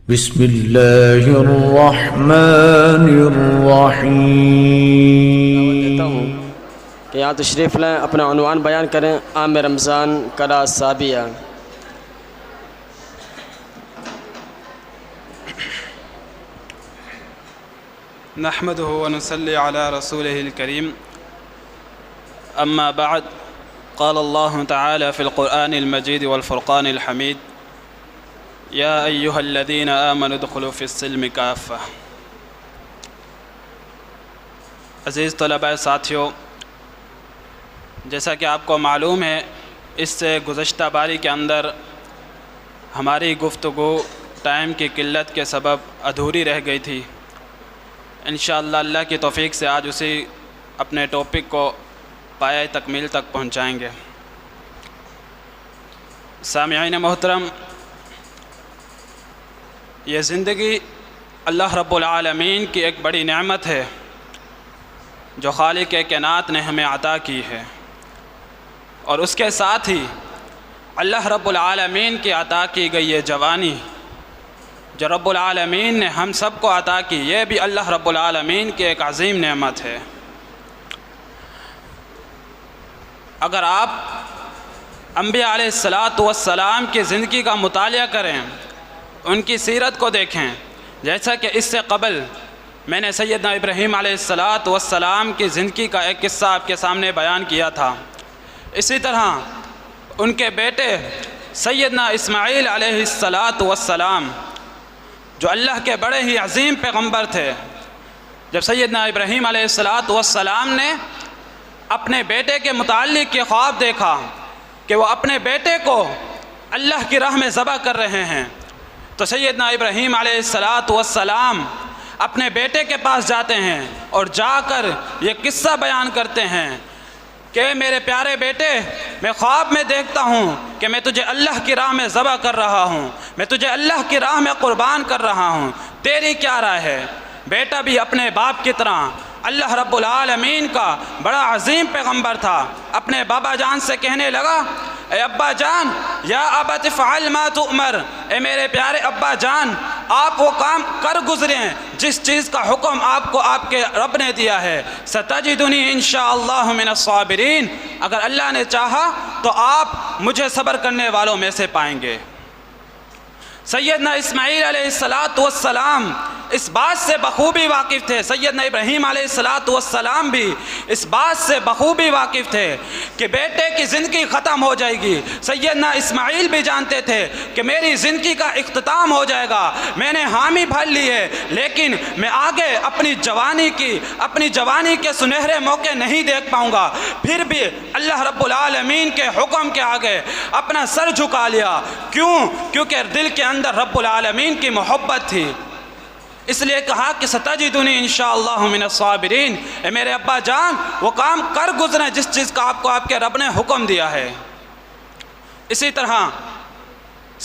بسم اللہ الرحمن الرحیم۔ دیتا ہوں کہ یہاں تشریف لیں، اپنا عنوان بیان کریں۔ عام رمضان کلا سابیہ۔ نحمده ونصلي على رسوله الكريم، أما بعد، قال الله تعالى في القرآن المجيد والفرقان الحميد: يا أيها الذين آمنوا ادخلوا في السلم كافة۔ عزیز طلباء ساتھیوں، جیسا کہ آپ کو معلوم ہے، اس سے گزشتہ باری کے اندر ہماری گفتگو ٹائم کی قلت کے سبب ادھوری رہ گئی تھی۔ انشاءاللہ اللہ کی توفیق سے آج اسی اپنے ٹاپک کو پایۂ تکمیل تک پہنچائیں گے۔ سامعین محترم، یہ زندگی اللہ رب العالمین کی ایک بڑی نعمت ہے جو خالق کائنات نے ہمیں عطا کی ہے، اور اس کے ساتھ ہی اللہ رب العالمین کی عطا کی گئی یہ جوانی جو رب العالمین نے ہم سب کو عطا کی، یہ بھی اللہ رب العالمین کی ایک عظیم نعمت ہے۔ اگر آپ انبیاء علیہ السلام کی زندگی کا مطالعہ کریں، ان کی سیرت کو دیکھیں، جیسا کہ اس سے قبل میں نے سیدنا ابراہیم علیہ السلام کی زندگی کا ایک قصہ آپ کے سامنے بیان کیا تھا، اسی طرح ان کے بیٹے سیدنا اسماعیل علیہ السلام جو اللہ کے بڑے ہی عظیم پیغمبر تھے، جب سیدنا ابراہیم علیہ السلام نے اپنے بیٹے کے متعلق یہ خواب دیکھا کہ وہ اپنے بیٹے کو اللہ کی راہ میں ذبح کر رہے ہیں، تو سیدنا ابراہیم علیہ السلام اپنے بیٹے کے پاس جاتے ہیں اور جا کر یہ قصہ بیان کرتے ہیں کہ میرے پیارے بیٹے، میں خواب میں دیکھتا ہوں کہ میں تجھے اللہ کی راہ میں ذبح کر رہا ہوں، میں تجھے اللہ کی راہ میں قربان کر رہا ہوں، تیری کیا رائے ہے؟ بیٹا بھی اپنے باپ کی طرح اللہ رب العالمین کا بڑا عظیم پیغمبر تھا، اپنے بابا جان سے کہنے لگا: اے ابا جان، یا ابت افعل ما تؤمر، اے میرے پیارے ابا جان، آپ وہ کام کر گزریں جس چیز کا حکم آپ کو آپ کے رب نے دیا ہے۔ ستجدنی انشاءاللہ من الصابرین، اگر اللہ نے چاہا تو آپ مجھے صبر کرنے والوں میں سے پائیں گے۔ سیدنا اسماعیل علیہ السلام اس بات سے بخوبی واقف تھے، سیدنا ابراہیم علیہ السلام بھی اس بات سے بخوبی واقف تھے کہ بیٹے کی زندگی ختم ہو جائے گی۔ سیدنا اسماعیل بھی جانتے تھے کہ میری زندگی کا اختتام ہو جائے گا، میں نے حامی بھر لی ہے، لیکن میں آگے اپنی جوانی کے سنہرے موقع نہیں دیکھ پاؤں گا۔ پھر بھی اللہ رب العالمین کے حکم کے آگے اپنا سر جھکا لیا۔ کیونکہ دل کے اندر رب العالمین کی محبت تھی، اس لیے کہا کہ ستجدنی انشاءاللہ من الصابرین، اے میرے ابا جان وہ کام کر گزریں جس چیز کا آپ کو آپ کے رب نے حکم دیا ہے۔ اسی طرح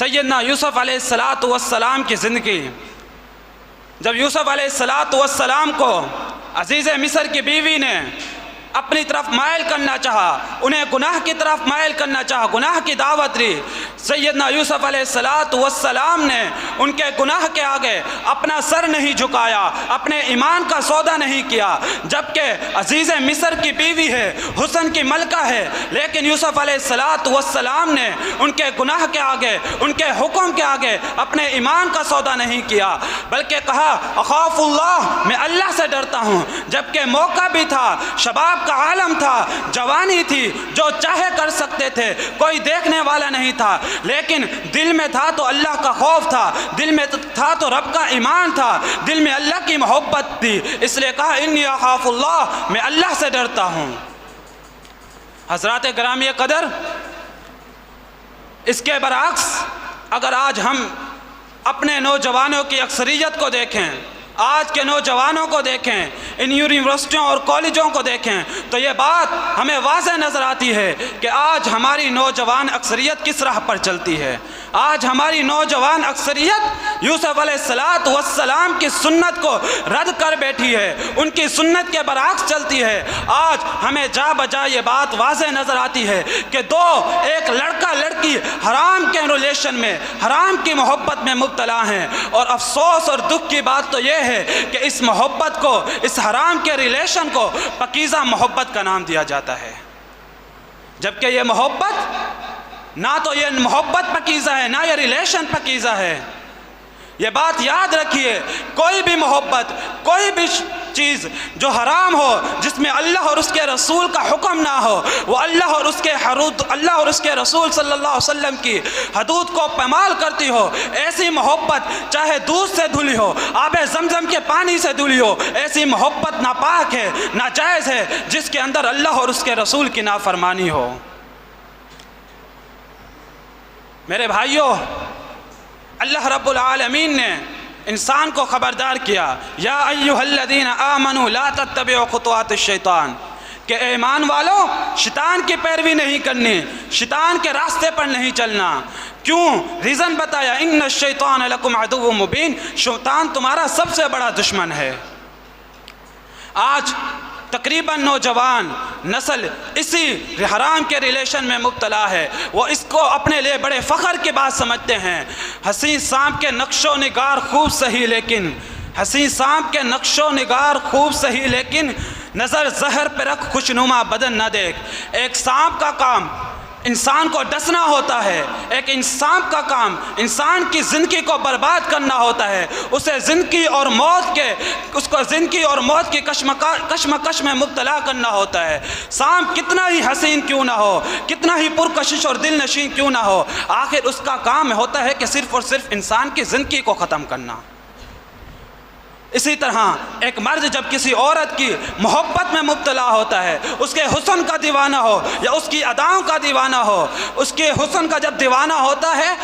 سیدنا یوسف علیہ السلام کی زندگی، جب یوسف علیہ السلام کو عزیز مصر کی بیوی نے اپنی طرف مائل کرنا چاہا، انہیں گناہ کی طرف مائل کرنا چاہا، گناہ کی دعوت دی، سیدنا یوسف علیہ السلام نے ان کے گناہ کے آگے اپنا سر نہیں جھکایا، اپنے ایمان کا سودا نہیں کیا، جبکہ عزیز مصر کی بیوی ہے، حسن کی ملکہ ہے، لیکن یوسف علیہ السلام نے ان کے گناہ کے آگے، ان کے حکم کے آگے اپنے ایمان کا سودا نہیں کیا، بلکہ کہا اخاف اللہ، میں اللہ سے ڈرتا ہوں، جبکہ موقع بھی تھا، شباب کا عالم تھا، جوانی تھی، جو چاہے کر سکتے تھے، کوئی دیکھنے والا نہیں تھا، لیکن دل میں تھا تو اللہ کا خوف تھا، دل میں تھا تو رب کا ایمان تھا، دل میں اللہ کی محبت تھی، اس لیے کہا انی اخاف اللہ، میں اللہ سے ڈرتا ہوں۔ حضرات گرامی قدر، اس کے برعکس اگر آج ہم اپنے نوجوانوں کی اکثریت کو دیکھیں، آج کے نوجوانوں کو دیکھیں، ان یونیورسٹیوں اور کالجوں کو دیکھیں، تو یہ بات ہمیں واضح نظر آتی ہے کہ آج ہماری نوجوان اکثریت کس راہ پر چلتی ہے۔ آج ہماری نوجوان اکثریت یوسف علیہ السلام کی سنت کو رد کر بیٹھی ہے، ان کی سنت کے برعکس چلتی ہے۔ آج ہمیں جا بجا یہ بات واضح نظر آتی ہے کہ ایک لڑکا لڑکی حرام کے ریلیشن میں، حرام کی محبت میں مبتلا ہیں، اور افسوس اور دکھ کی بات تو یہ ہے کہ اس محبت کو، اس حرام کے ریلیشن کو پاکیزہ محبت کا نام دیا جاتا ہے، جبکہ یہ محبت، نہ تو یہ محبت پاکیزہ ہے، نہ یہ ریلیشن پاکیزہ ہے۔ یہ بات یاد رکھیے، کوئی بھی محبت، کوئی بھی چیز جو حرام ہو، جس میں اللہ اور اس کے رسول کا حکم نہ ہو، وہ اللہ اور اس کے رسول صلی اللہ علیہ وسلم کی حدود کو پامال کرتی ہو، ایسی محبت چاہے دودھ سے دھلی ہو، آب زمزم کے پانی سے دھلی ہو، ایسی محبت ناپاک ہے، ناجائز ہے، جس کے اندر اللہ اور اس کے رسول کی نافرمانی ہو۔ میرے بھائیوں، اللہ رب العالمین نے انسان کو خبردار کیا، یا ایھا الذین آمنوا لا تتبعوا خطوات الشیطان، کہ اے ایمان والو، شیطان کی پیروی نہیں کرنی، شیطان کے راستے پر نہیں چلنا۔ کیوں؟ ریزن بتایا، ان الشیطان لکم عدو مبین، شیطان تمہارا سب سے بڑا دشمن ہے۔ آج تقریباً نوجوان نسل اسی حرام کے ریلیشن میں مبتلا ہے، وہ اس کو اپنے لیے بڑے فخر کی بات سمجھتے ہیں۔ حسین سانپ کے نقش و نگار خوب صحیح، لیکن حسین سانپ کے نقش و نگار خوب صحیح، لیکن نظر زہر پہ رکھ خوشنما بدن نہ دیکھ۔ ایک سانپ کا کام انسان کو ڈسنا ہوتا ہے، ایک انسان کا کام انسان کی زندگی کو برباد کرنا ہوتا ہے، اسے زندگی اور موت کی کشمکش میں مبتلا کرنا ہوتا ہے۔ سانپ کتنا ہی حسین کیوں نہ ہو، کتنا ہی پرکشش اور دل نشین کیوں نہ ہو، آخر اس کا کام ہوتا ہے کہ صرف اور صرف انسان کی زندگی کو ختم کرنا۔ اسی طرح ایک مرد جب کسی عورت کی محبت میں مبتلا ہوتا ہے، اس کے حسن کا دیوانہ ہو یا اس کی اداؤں کا دیوانہ ہو، اس کے حسن کا جب دیوانہ ہوتا ہے،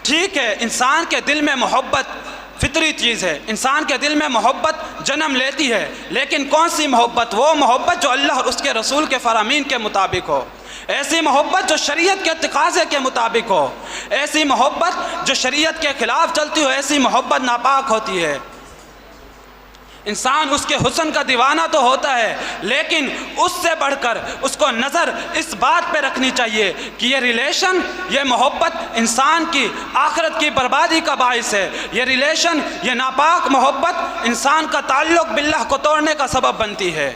ٹھیک ہے، انسان کے دل میں محبت فطری چیز ہے، انسان کے دل میں محبت جنم لیتی ہے، لیکن کون سی محبت؟ وہ محبت جو اللہ اور اس کے رسول کے فرامین کے مطابق ہو، ایسی محبت جو شریعت کے تقاضے کے مطابق ہو، ایسی محبت جو شریعت کے خلاف چلتی ہو، ایسی محبت ناپاک ہوتی ہے۔ انسان اس کے حسن کا دیوانہ تو ہوتا ہے، لیکن اس سے بڑھ کر اس کو نظر اس بات پہ رکھنی چاہیے کہ یہ ریلیشن، یہ محبت انسان کی آخرت کی بربادی کا باعث ہے، یہ ریلیشن، یہ ناپاک محبت انسان کا تعلق باللہ کو توڑنے کا سبب بنتی ہے۔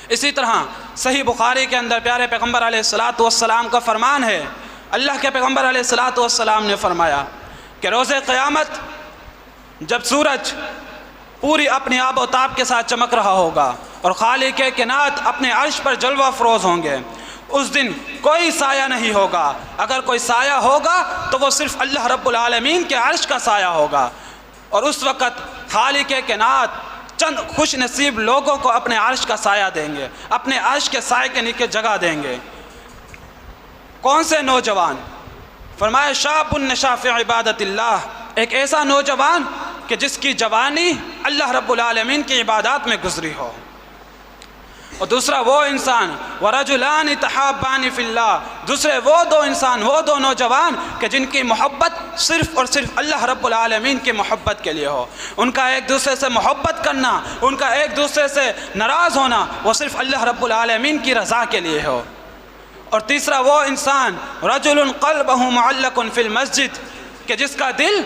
اسی طرح صحیح بخاری کے اندر پیارے پیغمبر علیہ السلام کا فرمان ہے، اللہ کے پیغمبر علیہ السلام نے فرمایا کہ روز قیامت جب سورج پوری اپنی آب و تاب کے ساتھ چمک رہا ہوگا اور خالق کائنات اپنے عرش پر جلوہ افروز ہوں گے، اس دن کوئی سایہ نہیں ہوگا، اگر کوئی سایہ ہوگا تو وہ صرف اللہ رب العالمین کے عرش کا سایہ ہوگا، اور اس وقت خالق کائنات چند خوش نصیب لوگوں کو اپنے عرش کا سایہ دیں گے، اپنے عرش کے سائے کے نیچے جگہ دیں گے۔ کون سے نوجوان؟ فرمایا شاب نشا فی عبادت اللہ، ایک ایسا نوجوان کہ جس کی جوانی اللہ رب العالمین کی عبادات میں گزری ہو، اور دوسرا وہ انسان وَرَجُلَانِ تَحَابَّانِ فِي اللَّهِ، دوسرے وہ دو انسان، وہ دو نوجوان کہ جن کی محبت صرف اور صرف اللہ رب العالمین کی محبت کے لیے ہو، ان کا ایک دوسرے سے محبت کرنا، ان کا ایک دوسرے سے ناراض ہونا، وہ صرف اللہ رب العالمین کی رضا کے لیے ہو۔ اور تیسرا وہ انسان رَجُلٌ قَلْبَهُ مُعَلَّقٌ فِي الْمَسْجِدِ، کہ جس کا دل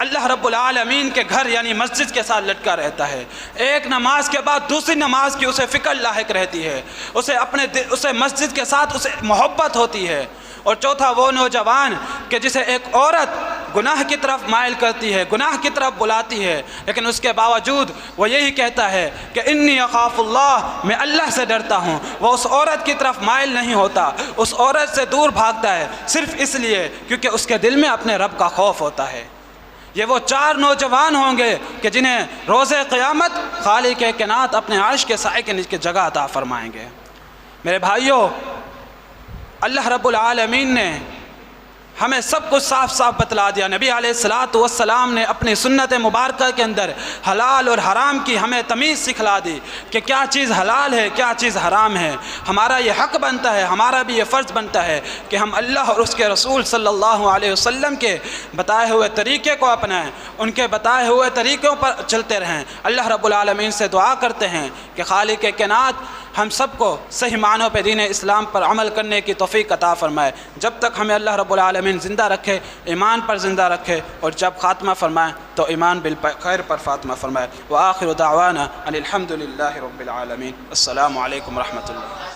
اللہ رب العالمین کے گھر یعنی مسجد کے ساتھ لٹکا رہتا ہے، ایک نماز کے بعد دوسری نماز کی اسے فکر لاحق رہتی ہے، اسے مسجد کے ساتھ اسے محبت ہوتی ہے۔ اور چوتھا وہ نوجوان کہ جسے ایک عورت گناہ کی طرف مائل کرتی ہے، گناہ کی طرف بلاتی ہے، لیکن اس کے باوجود وہ یہی کہتا ہے کہ انی اخاف اللہ، میں اللہ سے ڈرتا ہوں، وہ اس عورت کی طرف مائل نہیں ہوتا، اس عورت سے دور بھاگتا ہے صرف اس لیے کیونکہ اس کے دل میں اپنے رب کا خوف ہوتا ہے۔ یہ وہ چار نوجوان ہوں گے کہ جنہیں روز قیامت خالق کائنات اپنے عرش کے سائے کے نیچے جگہ عطا فرمائیں گے۔ میرے بھائیوں، اللہ رب العالمین نے ہمیں سب کچھ صاف صاف بتلا دیا۔ نبی علیہ السلام نے اپنی سنت مبارکہ کے اندر حلال اور حرام کی ہمیں تمیز سکھلا دی کہ کیا چیز حلال ہے، کیا چیز حرام ہے۔ ہمارا یہ حق بنتا ہے، ہمارا بھی یہ فرض بنتا ہے کہ ہم اللہ اور اس کے رسول صلی اللہ علیہ وسلم کے بتائے ہوئے طریقے کو اپنائیں، ان کے بتائے ہوئے طریقوں پر چلتے رہیں۔ اللہ رب العالمین سے دعا کرتے ہیں کہ خالق کائنات ہم سب کو صحیح معنوں پہ دین اسلام پر عمل کرنے کی توفیق عطا فرمائے. جب تک ہمیں اللہ رب العالمین زندہ رکھے ایمان پر زندہ رکھے، اور جب خاتمہ فرمائے تو ایمان بالخیر پر خاتمہ فرمائے. وآخر دعوانا ان الحمد للہ رب العالمین. السلام علیکم ورحمۃ اللہ.